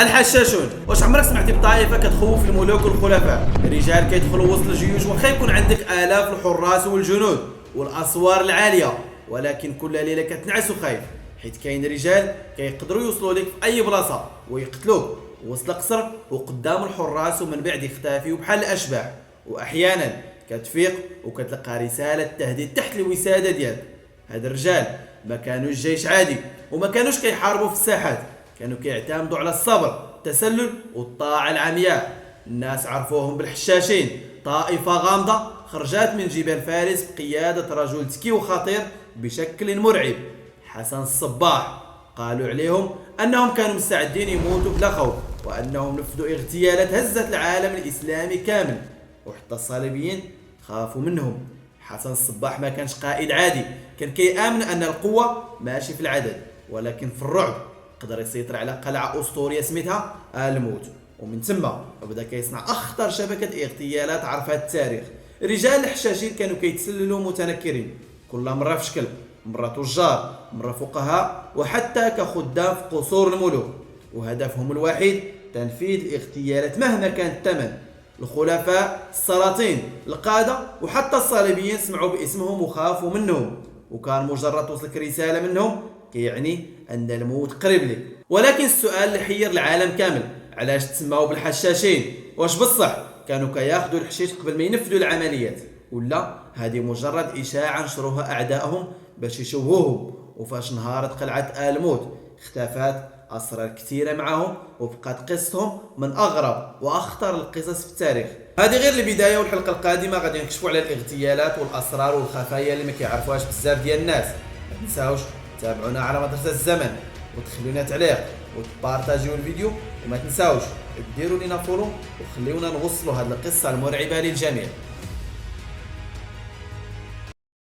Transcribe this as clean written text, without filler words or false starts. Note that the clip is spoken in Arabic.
الحشاشون. واش عمرك سمعتي بطائفه كتخوف الملوك والخلفاء؟ الرجال كيدخلوا وسط الجيوش واخا يكون عندك الاف الحراس والجنود والاسوار العاليه، ولكن كل ليله كتنعس وخايف، حيت كاين رجال كيقدروا يوصلوا لك في اي بلاصه ويقتلوك وسط القصر وقدام الحراس، ومن بعد يختفيوا بحال الاشباح. واحيانا كتفيق وكتلقى رساله تهديد تحت الوساده ديالك. هاد الرجال ما كانوش جيش عادي، وما كانوش كيحاربوا في الساحات، كانوا كيعتمدوا على الصبر، التسلل والطاعة العمياء. الناس عرفوهم بالحشاشين، طائفة غامضة خرجت من جبال فارس بقيادة رجل ذكي وخطير بشكل مرعب، حسن الصباح. قالوا عليهم أنهم كانوا مستعدين يموتوا بلا خوف، وأنهم نفذوا اغتيالات هزت العالم الإسلامي كامل، وحتى الصليبيين خافوا منهم. حسن الصباح ما كانش قائد عادي، كان كيآمن أن القوة ماشي في العدد ولكن في الرعب. قدر يسيطر على قلعة أسطورية سميتها الموت، ومن ثم بدا كيصنع أخطر شبكة اغتيالات عرفها التاريخ. رجال الحشاشين كانوا كيتسللوا متنكرين، كل مرة في شكل، مرة تجار، مرة فقهاء، وحتى كخدام في قصور الملوك، وهدفهم الوحيد تنفيذ الاغتيالات مهما كان الثمن. الخلفاء، السلاطين، القادة، وحتى الصليبيين سمعوا باسمهم وخافوا منهم، وكان مجرد توصلك رسالة منهم كيعني أن الموت قريب لك. ولكن السؤال اللي حير العالم كامل، علاش تسموا بالحشاشين؟ واش بصح كانوا كياخذوا الحشيش قبل ما ينفذوا العمليات، ولا هذه مجرد إشاعة نشروها أعدائهم باش يشوهوهم؟ وفاش انهارت قلعة الموت اختفت أسرار كثيرة معهم، وبقات قصتهم من أغرب وأخطر القصص في التاريخ. هذه غير البداية، والحلقة القادمة غادي نكشفوا على الاغتيالات والأسرار والخفايا اللي ما كيعرفوهاش بزاف ديال الناس. ما تنساوش تابعونا على مدرسة الزمن، وتخليو لنا تعليق وتبارطاجيو الفيديو، وما تنساوش ديروا لنا فولو وخليونا نوصلوا هذه القصة المرعبة للجميع.